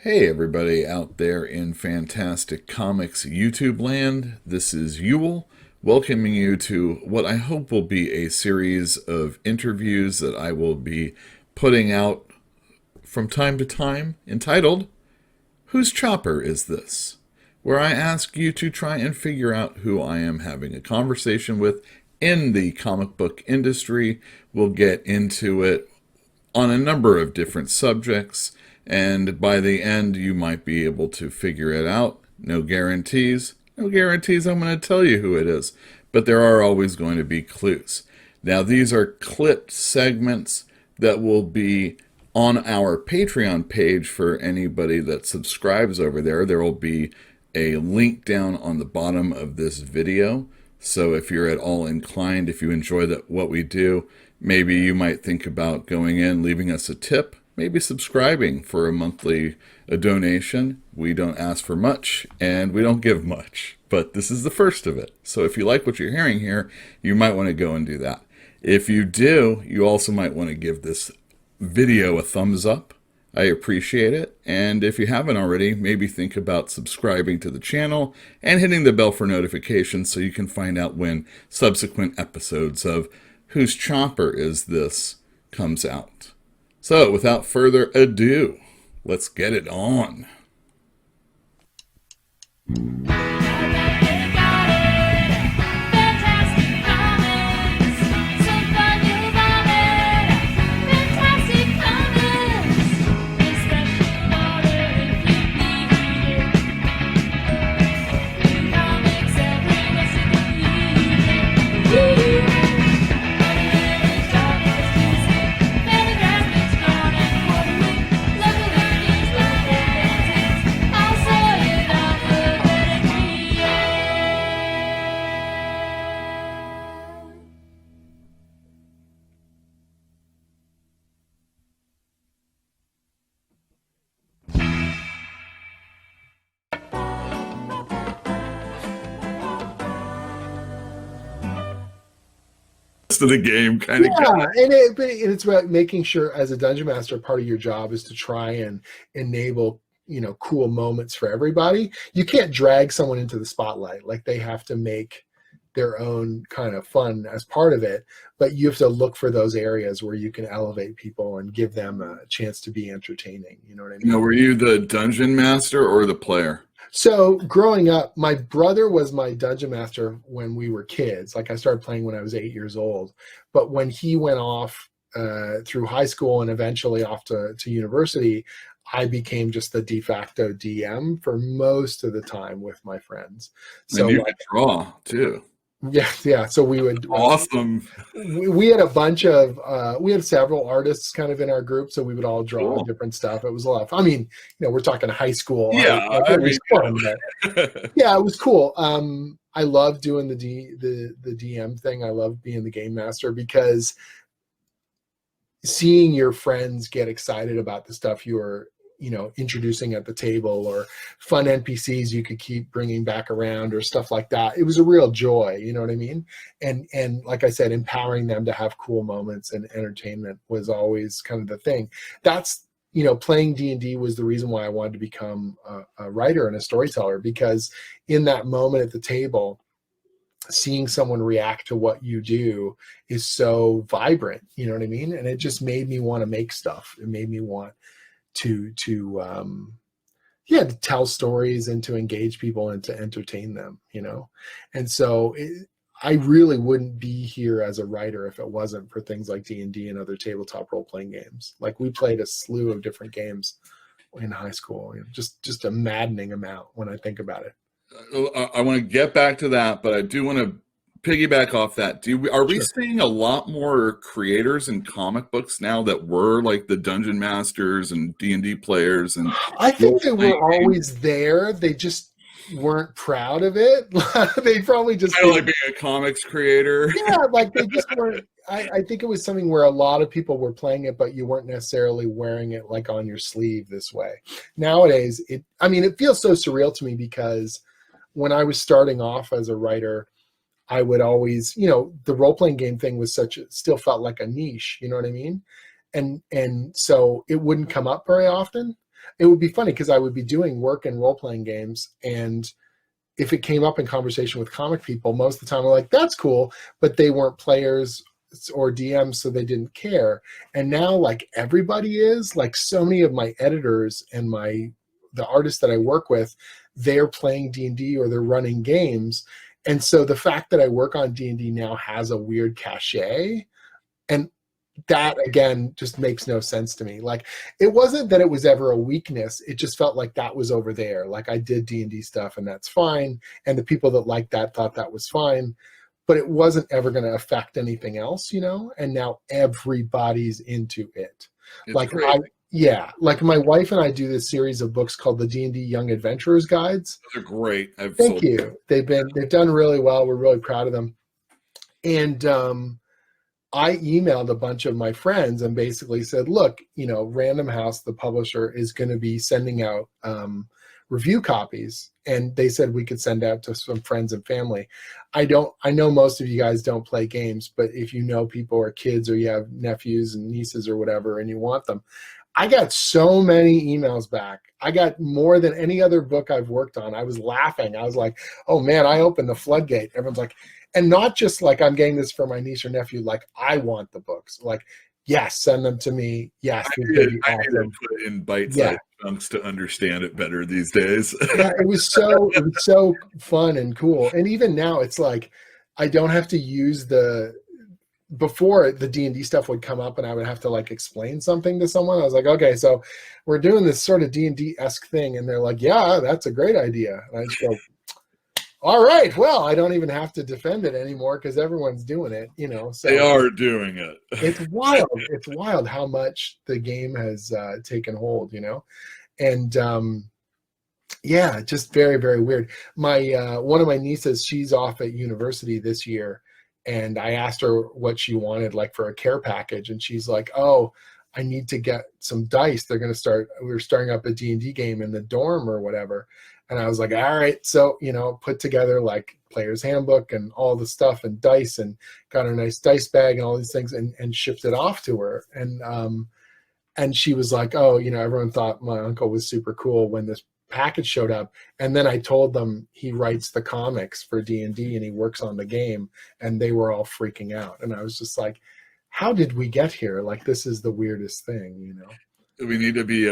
Hey, everybody out there in Fantastic Comics YouTube land. This is Yule, welcoming you to what I hope will be a series of interviews that I will be putting out from time to time entitled, Whose Chopper Is This? Where I ask you to try and figure out who I am having a conversation with in the comic book industry. We'll get into it on a number of different subjects, and by the end, you might be able to figure it out. No guarantees. No guarantees I'm going to tell you who it is, but there are always going to be clues. Now, these are clipped segments that will be on our Patreon page for anybody that subscribes over there. There will be a link down on the bottom of this video. So if you're at all inclined, if you enjoy what we do, maybe you might think about going in, leaving us a tip, maybe subscribing for a donation. We don't ask for much and we don't give much, but this is the first of it. So if you like what you're hearing here, you might want to go and do that. If you do, you also might want to give this video a thumbs up. I appreciate it. And if you haven't already, maybe think about subscribing to the channel and hitting the bell for notifications so you can find out when subsequent episodes of Whose Chopper Is This comes out. So without further ado, let's get it on. To the game kind of yeah, but it's about making sure as a dungeon master, part of your job is to try and enable cool moments for everybody. You can't drag someone into the spotlight. Like, they have to make their own kind of fun as part of it, but you have to look for those areas where you can elevate people and give them a chance to be entertaining. You know what I mean? Now, were you the dungeon master or the player? So growing up, my brother was my dungeon master when we were kids. Like, I started playing when I was 8 years old. But when he went off through high school and eventually off to university, I became just the de facto DM for most of the time with my friends. So, and you could draw too. Yeah. So we would awesome. We had a bunch of we had several artists kind of in our group, so we would all draw different stuff. It was a lot of fun. I mean, we're talking high school. Yeah, it was fun, but yeah, it was cool. I love doing the DM thing. I love being the game master because seeing your friends get excited about the stuff you are introducing at the table, or fun NPCs you could keep bringing back around, or stuff like that. It was a real joy, you know what I mean? And like I said, empowering them to have cool moments and entertainment was always kind of the thing. That's, playing D&D was the reason why I wanted to become a writer and a storyteller, because in that moment at the table, seeing someone react to what you do is so vibrant, you know what I mean? And it just made me want to make stuff. It made me want to tell stories and to engage people and to entertain them, and so I really wouldn't be here as a writer if it wasn't for things like D&D and other tabletop role-playing games. Like, we played a slew of different games in high school, just a maddening amount when I think about it. I want to get back to that, but I do want to piggyback off that. Are we seeing a lot more creators in comic books now that were like the dungeon masters and D&D players? And I think they were always there. They just weren't proud of it. They probably just kind of like being a comics creator. Yeah, like they just weren't. I think it was something where a lot of people were playing it, but you weren't necessarily wearing it like on your sleeve this way. Nowadays, it feels so surreal to me, because when I was starting off as a writer, I would always, the role-playing game thing was still felt like a niche, you know what I mean? And so it wouldn't come up very often. it would be funny because I would be doing work in role-playing games, and if it came up in conversation with comic people, most of the time we're like, that's cool, but they weren't players or DMs, so they didn't care. And now, like, everybody is, like, so many of my editors and the artists that I work with, they're playing D&D or they're running games. And so the fact that I work on D&D now has a weird cachet. And that, again, just makes no sense to me. Like, it wasn't that it was ever a weakness. It just felt like that was over there. Like, I did D&D stuff, and that's fine. And the people that liked that thought that was fine. But it wasn't ever going to affect anything else, you know? And now everybody's into it. It's Like, crazy. yeah, like my wife and I do this series of books called the D&D Young Adventurers Guides. Those are great. Thank you. They've done really well. We're really proud of them. And I emailed a bunch of my friends and basically said, look, you know, Random House, the publisher, is going to be sending out review copies. And they said we could send out to some friends and family. I know most of you guys don't play games, but if you know people or kids, or you have nephews and nieces or whatever, and you want them, I got so many emails back. I got more than any other book I've worked on. I was laughing. I was like, oh man, I opened the floodgate. Everyone's like, and not just like I'm getting this for my niece or nephew, like I want the books. Like, yes, send them to me. Yes, I need to put it in bite-sized chunks to understand it better these days. Yeah, it was so fun and cool. And even now, it's like I don't have to use before the D&D stuff would come up and I would have to like explain something to someone. I was like, okay, so we're doing this sort of D&D-esque thing. And they're like, yeah, that's a great idea. And I just go, all right, well, I don't even have to defend it anymore because everyone's doing it, you know. So they are doing it. It's wild. It's wild how much the game has taken hold, you know. And yeah, just very, very weird. My one of my nieces, she's off at university this year, and I asked her what she wanted, like for a care package, and she's like, "Oh, I need to get some dice. We're starting up a D&D game in the dorm or whatever." And I was like, "All right." So, you know, put together like player's handbook and all the stuff and dice, and got her a nice dice bag and all these things, and shipped it off to her. And she was like, "Oh, you know, everyone thought my uncle was super cool when this package showed up." And then I told them he writes the comics for D&D and he works on the game, and they were all freaking out. And I was just like, how did we get here? Like, this is the weirdest thing, you know? We need to be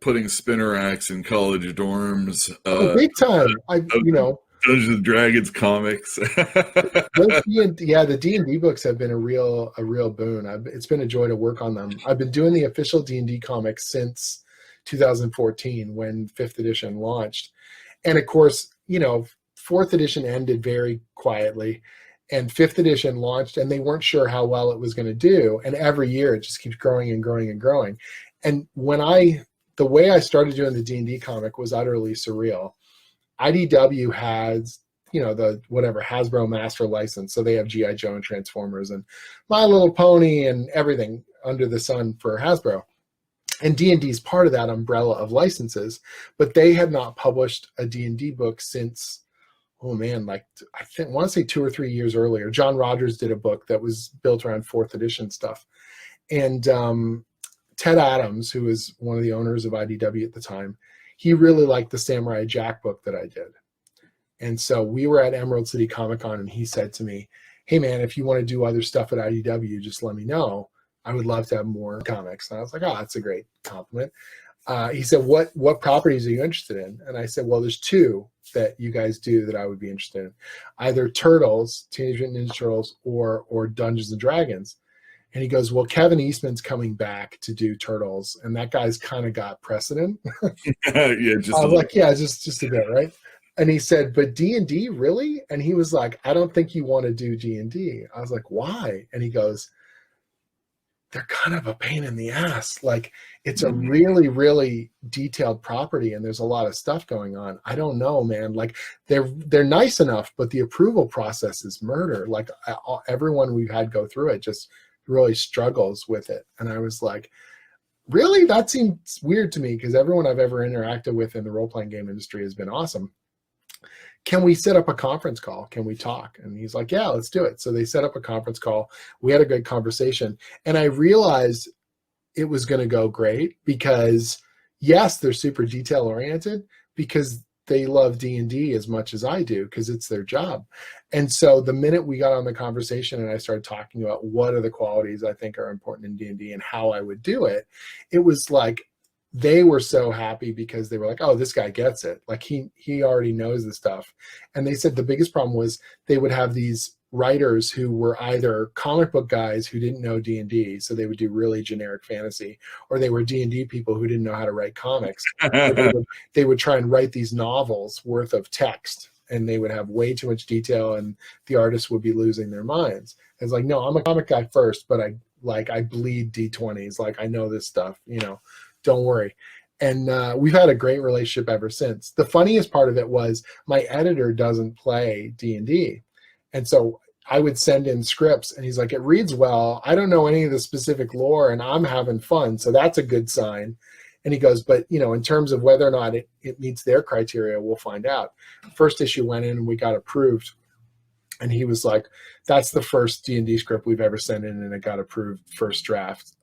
putting spinner racks in college dorms. Big time. You know, Dungeons and Dragons comics. the D&D books have been a real boon. It's been a joy to work on them. I've been doing the official D&D comics since 2014 when 5th edition launched. And of course, you know, 4th edition ended very quietly, and 5th edition launched, and they weren't sure how well it was going to do. And every year it just keeps growing and growing and growing. And the way I started doing the D&D comic was utterly surreal. IDW has, you know, the whatever Hasbro master license, so they have G.I. Joe and Transformers and My Little Pony and everything under the sun for Hasbro. And D&D is part of that umbrella of licenses, but they had not published a D&D book since, oh man, like I want to say 2 or 3 years earlier. John Rogers did a book that was built around 4th edition stuff. And Ted Adams, who was one of the owners of IDW at the time, he really liked the Samurai Jack book that I did. And so we were at Emerald City Comic Con, and he said to me, "Hey man, if you want to do other stuff at IDW, just let me know. I would love to have more comics." And I was like, "Oh, that's a great compliment." He said, what properties are you interested in? And I said, "Well, there's 2 that you guys do that I would be interested in. Either Turtles, Teenage Mutant Ninja Turtles, or Dungeons and Dragons." And he goes, "Well, Kevin Eastman's coming back to do Turtles, and that guy's kind of got precedent." Yeah, just I was like, "Yeah, just a bit, right?" And he said, "But D&D, really?" And he was like, "I don't think you want to do D&D." I was like, "Why?" And he goes, "They're kind of a pain in the ass. Like, it's a really, really detailed property, and there's a lot of stuff going on. I don't know, man. Like, they're nice enough, but the approval process is murder. Like, everyone we've had go through it just really struggles with it." And I was like, really? That seems weird to me, because everyone I've ever interacted with in the role-playing game industry has been awesome. Can we set up a conference call? Can we talk? And he's like, "Yeah, let's do it." So they set up a conference call. We had a good conversation. And I realized it was going to go great because, yes, they're super detail oriented because they love D&D as much as I do because it's their job. And so the minute we got on the conversation and I started talking about what are the qualities I think are important in D&D and how I would do it, it was like they were so happy because they were like, oh, this guy gets it. Like he already knows the stuff. And they said the biggest problem was they would have these writers who were either comic book guys who didn't know D&D, so they would do really generic fantasy, or they were D&D people who didn't know how to write comics. They would try and write these novels worth of text, and they would have way too much detail, and the artists would be losing their minds. It's like, no, I'm a comic guy first, but I bleed D20s. Like, I know this stuff, don't worry. And we've had a great relationship ever since. The funniest part of it was my editor doesn't play D&D. And so I would send in scripts and he's like, it reads well. I don't know any of the specific lore and I'm having fun. So that's a good sign. And he goes, but in terms of whether or not it meets their criteria, we'll find out. First issue went in and we got approved. And he was like, that's the first D&D script we've ever sent in and it got approved first draft.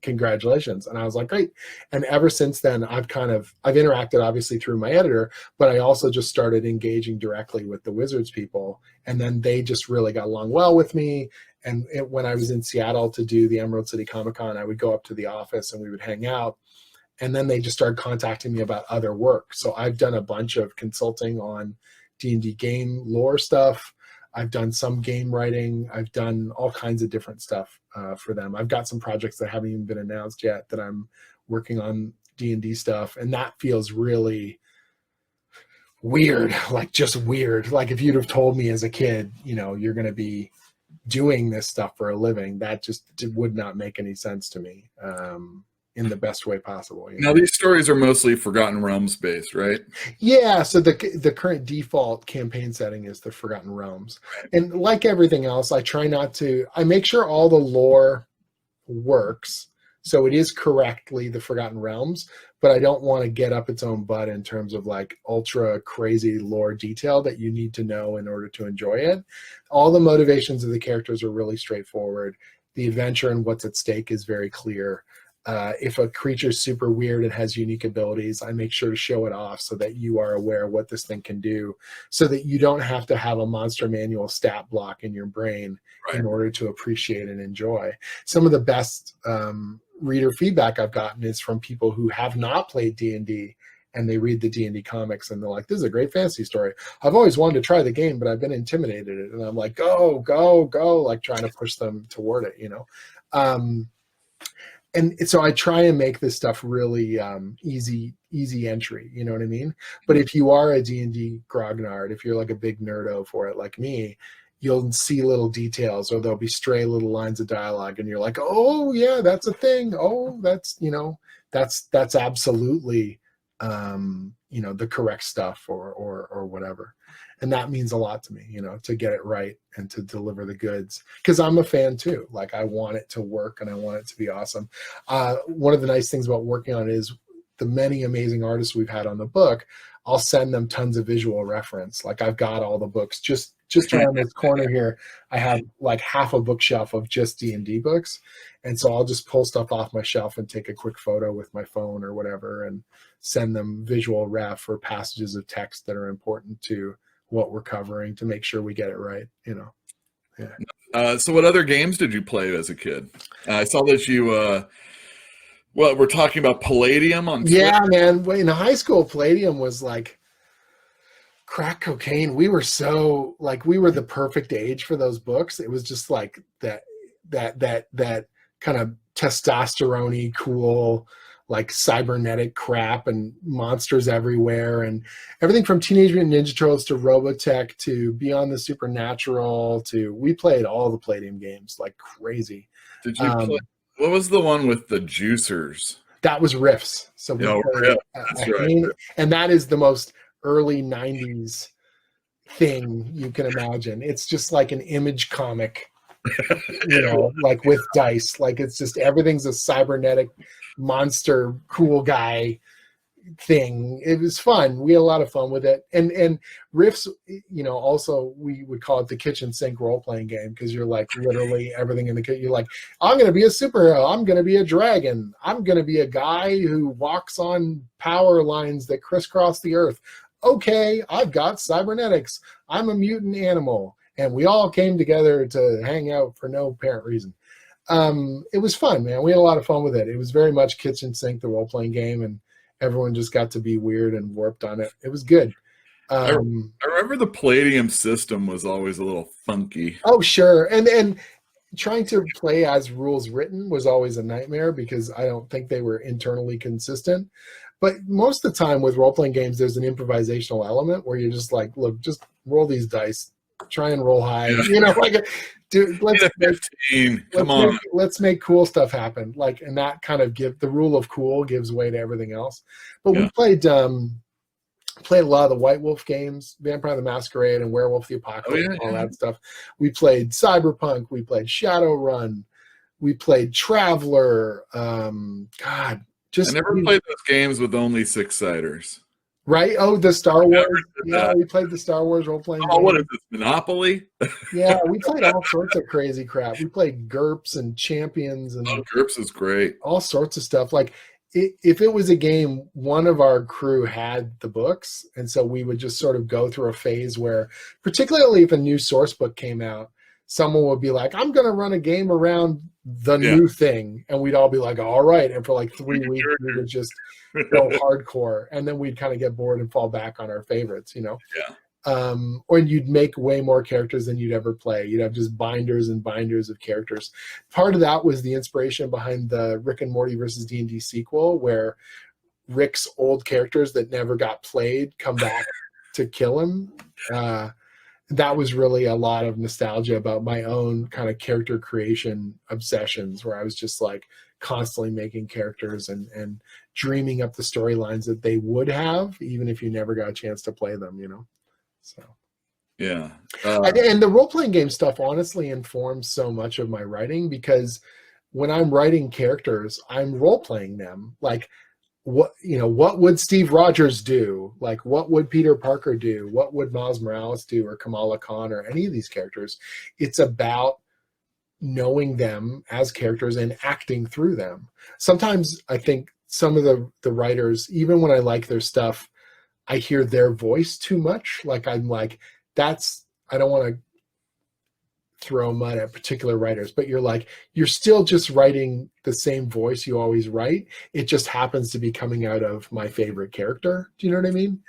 Congratulations. And I was like, great. And ever since then, I've interacted obviously through my editor, but I also just started engaging directly with the Wizards people. And then they just really got along well with me. And when I was in Seattle to do the Emerald City Comic Con, I would go up to the office and we would hang out. And then they just started contacting me about other work. So I've done a bunch of consulting on D&D game lore stuff. I've done some game writing. I've done all kinds of different stuff for them. I've got some projects that haven't even been announced yet that I'm working on D&D stuff. And that feels really weird, like just weird. Like if you'd have told me as a kid, you're going to be doing this stuff for a living, that just would not make any sense to me. In the best way possible. Now, these stories are mostly Forgotten Realms based, right? Yeah, so the current default campaign setting is the Forgotten Realms. And like everything else, I make sure all the lore works, so it is correctly the Forgotten Realms, but I don't want to get up its own butt in terms of like ultra crazy lore detail that you need to know in order to enjoy it. All the motivations of the characters are really straightforward. The adventure and what's at stake is very clear. If a creature's super weird and has unique abilities, I make sure to show it off so that you are aware of what this thing can do, so that you don't have to have a monster manual stat block in your brain in order to appreciate and enjoy. Some of the best reader feedback I've gotten is from people who have not played D&D and they read the D&D comics and they're like, this is a great fantasy story. I've always wanted to try the game, but I've been intimidated. And I'm like, go, like trying to push them toward it, And so I try and make this stuff really easy entry, you know what I mean? But if you are a D&D grognard, if you're like a big nerdo for it like me, you'll see little details or there'll be stray little lines of dialogue and you're like, oh yeah, that's a thing. Oh, that's absolutely the correct stuff or whatever. And that means a lot to me, to get it right and to deliver the goods. Because I'm a fan too. Like I want it to work and I want it to be awesome. One of the nice things about working on it is the many amazing artists we've had on the book. I'll send them tons of visual reference. Like I've got all the books just around this corner here. I have like half a bookshelf of just D&D books. And so I'll just pull stuff off my shelf and take a quick photo with my phone or whatever and send them visual ref or passages of text that are important to what we're covering to make sure we get it right, Yeah. So what other games did you play as a kid? I saw that you, we're talking about Palladium on Twitter. Yeah, man. In high school, Palladium was like crack cocaine. We were the perfect age for those books. It was just like that kind of testosterone-y, cool, like cybernetic crap and monsters everywhere and everything from Teenage Mutant Ninja Turtles to Robotech to Beyond the Supernatural to we played all the Palladium games like crazy. Did you play? What was the one with the juicers? That was Riffs. So we played, that's right. And that is the most early 90s thing you can imagine. It's just like an Image comic, like with dice. Like it's just everything's a cybernetic monster, cool guy, thing. It was fun. We had a lot of fun with it. And riffs, also we would call it the kitchen sink role playing game, because you're like literally everything in the kitchen. You're like, I'm going to be a superhero. I'm going to be a dragon. I'm going to be a guy who walks on power lines that crisscross the earth. Okay, I've got cybernetics. I'm a mutant animal. And we all came together to hang out for no apparent reason. It was fun, man. We had a lot of fun with it. It was very much kitchen sink, the role-playing game, and everyone just got to be weird and warped on it. It was good. I remember the Palladium system was always a little funky. Oh, sure. And trying to play as rules written was always a nightmare, because I don't think they were internally consistent. But most of the time with role-playing games, there's an improvisational element where you're just like, look, just roll these dice, try and roll high. Dude, let's make cool stuff happen. Like, and that kind of the rule of cool gives way to everything else. But we played a lot of the White Wolf games, Vampire the Masquerade and Werewolf the Apocalypse, all that stuff. We played Cyberpunk, we played Shadowrun, we played Traveler. I never played those games with only 6-siders. Right? Oh, the Star Wars. Yeah, we played the Star Wars role-playing game. What is this, Monopoly? Yeah, we played all sorts of crazy crap. We played GURPS and Champions. And GURPS is great. All sorts of stuff. Like, if it was a game, one of our crew had the books, and so we would just sort of go through a phase where, particularly if a new source book came out, someone would be like, I'm going to run a game around the new thing. And we'd all be like, all right. And for like 3 weeks, we would just go hardcore. And then we'd kind of get bored and fall back on our favorites, or you'd make way more characters than you'd ever play. You'd have just binders and binders of characters. Part of that was the inspiration behind the Rick and Morty versus D&D sequel, where Rick's old characters that never got played come back to kill him. That was really a lot of nostalgia about my own kind of character creation obsessions, where I was just like constantly making characters and dreaming up the storylines that they would have, even if you never got a chance to play them, So. Yeah. And the role-playing game stuff honestly informs so much of my writing, because when I'm writing characters, I'm role-playing them. Like, what would Steve Rogers do? Like, what would Peter Parker do? What would Miles Morales do, or Kamala Khan, or any of these characters? It's about knowing them as characters and acting through them. Sometimes I think some of the writers, even when I like their stuff, I hear their voice too much. Like, I'm like, I don't want to throw mud at particular writers, but you're still just writing the same voice you always write. It just happens to be coming out of my favorite character. Do you know what I mean?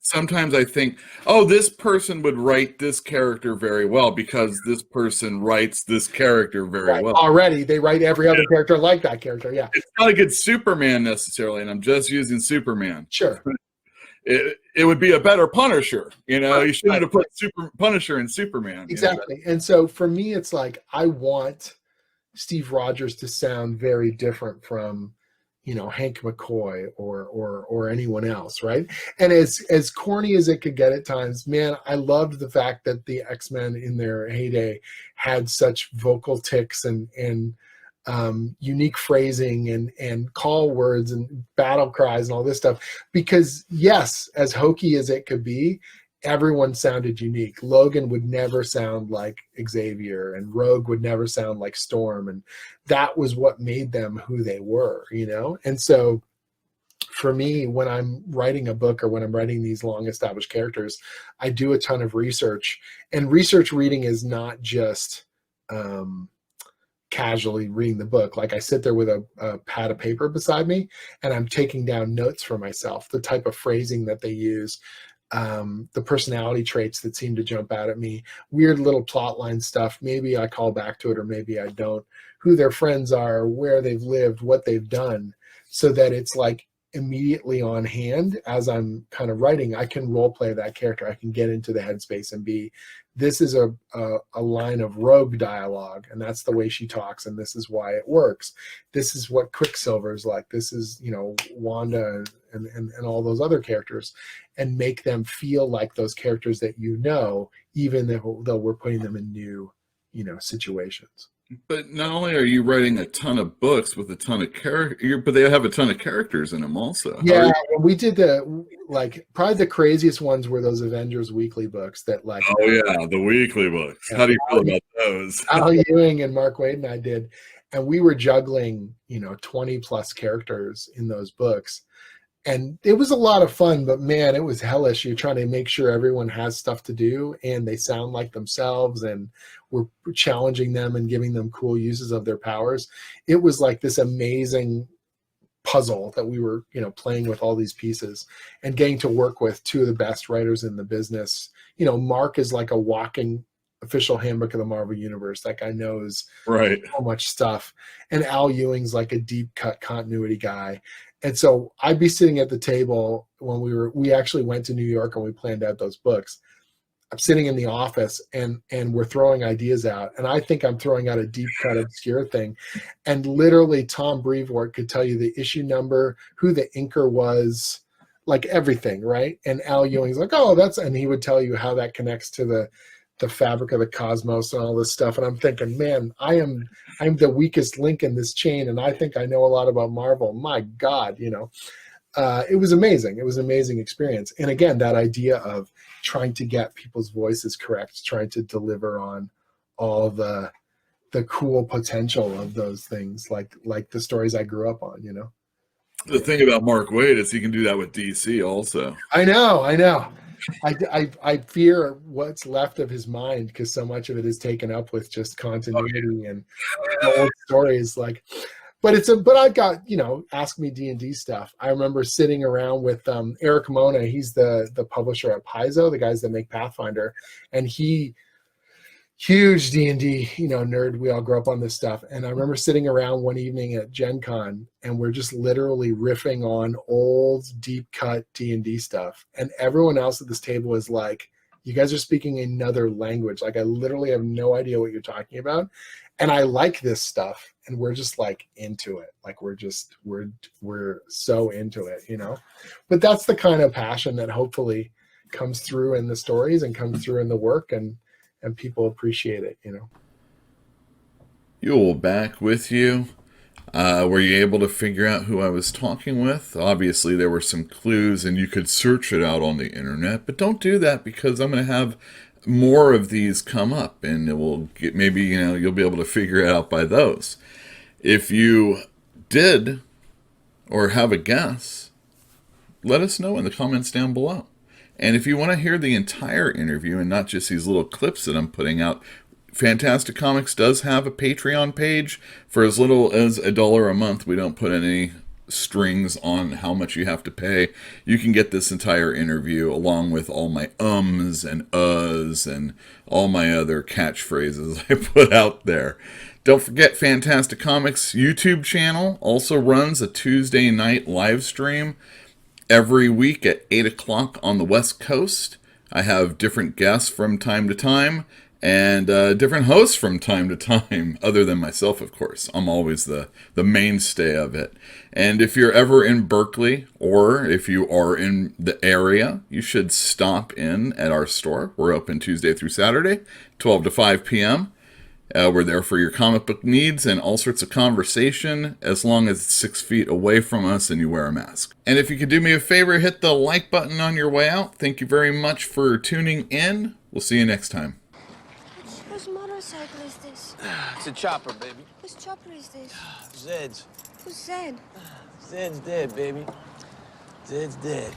Sometimes I think, this person would write this character very well because this person writes this character very well. Already, they write every other character like that character. Yeah. It's not a good Superman necessarily, and I'm just using Superman. Sure. It would be a better Punisher. You shouldn't have put Punisher in Superman. Exactly. And so for me, it's like, I want Steve Rogers to sound very different from, Hank McCoy or anyone else, right? And as corny as it could get at times, man, I loved the fact that the X-Men in their heyday had such vocal tics and unique phrasing and call words and battle cries and all this stuff, because yes, as hokey as it could be, everyone sounded unique. Logan would never sound like Xavier, and Rogue would never sound like Storm, and that was what made them who they were, And so for me, when I'm writing a book or when I'm writing these long established characters, I do a ton of research, and research reading is not just casually reading the book. Like, I sit there with a pad of paper beside me, and I'm taking down notes for myself, the type of phrasing that they use, the personality traits that seem to jump out at me, weird little plot line stuff. Maybe I call back to it, or maybe I don't, who their friends are, where they've lived, what they've done, so that it's like immediately on hand as I'm kind of writing. I can role play that character. I can get into the headspace and be, this is a line of Rogue dialogue, and that's the way she talks, and this is why it works. This is what Quicksilver's like. This is, Wanda and all those other characters, and make them feel like those characters that even though we're putting them in new, situations. But not only are you writing a ton of books with a ton of character, but they have a ton of characters in them also. How are Yeah, you? when we did the like probably the craziest ones were those Avengers weekly books that like Oh yeah, the weekly books. yeah, How do you feel about those? Al Ewing and Mark Waid and I did, and we were juggling 20 plus characters in those books, and it was a lot of fun. But man, it was hellish. You're trying to make sure everyone has stuff to do and they sound like themselves, and we're challenging them and giving them cool uses of their powers. It was like this amazing puzzle that we were playing with all these pieces and getting to work with two of the best writers in the business. Mark is like a walking official handbook of the Marvel universe. That guy knows Right. so much stuff, and Al Ewing's like a deep cut continuity guy. And so I'd be sitting at the table when we actually went to New York and we planned out those books. I'm sitting in the office and we're throwing ideas out, and I think I'm throwing out a deep cut obscure thing, and literally Tom Brevoort could tell you the issue number, who the inker was, like everything, right? And Al Ewing's like, oh, and he would tell you how that connects to the fabric of the cosmos and all this stuff. And I'm thinking, man, I'm the weakest link in this chain, and I think I know a lot about Marvel. My God, it was amazing. It was an amazing experience. And again, that idea of trying to get people's voices correct, trying to deliver on all the cool potential of those things, like the stories I grew up on. The thing about Mark Waid is he can do that with DC also. I know. I fear what's left of his mind, because so much of it is taken up with just continuity and old stories. But I've got Ask Me D&D stuff. I remember sitting around with Eric Mona. He's the publisher at Paizo, the guys that make Pathfinder, and he huge D&D nerd. We all grew up on this stuff, and I remember sitting around one evening at Gen Con, and we're just literally riffing on old deep cut D&D stuff, and everyone else at this table is like, you guys are speaking another language. Like, I literally have no idea what you're talking about, and I like this stuff, and we're just like into it. Like, we're so into it, but that's the kind of passion that hopefully comes through in the stories and comes through in the work, and people appreciate it. You'll back with you. Were you able to figure out who I was talking with? Obviously, there were some clues, and you could search it out on the internet, but don't do that, because I'm going to have more of these come up, and it will get, maybe you'll be able to figure it out by those. If you did or have a guess, let us know in the comments down below. And if you want to hear the entire interview and not just these little clips that I'm putting out, Fantastic Comics does have a Patreon page for as little as $1 a month. We don't put any strings on how much you have to pay. You can get this entire interview along with all my ums and uhs and all my other catchphrases I put out there. Don't forget, Fantastic Comics YouTube channel also runs a Tuesday night live stream every week at 8 o'clock on the West Coast. I have different guests from time to time, and different hosts from time to time, other than myself, of course. I'm always the mainstay of it. And if you're ever in Berkeley, or if you are in the area, you should stop in at our store. We're open Tuesday through Saturday, 12 to 5 p.m., we're there for your comic book needs and all sorts of conversation, as long as it's 6 feet away from us and you wear a mask. And if you could do me a favor, hit the like button on your way out. Thank you very much for tuning in. We'll see you next time. Whose motorcycle is this? It's a chopper, baby. Whose chopper is this? Zed's. Who's Zed? Zed's dead, baby. Zed's dead.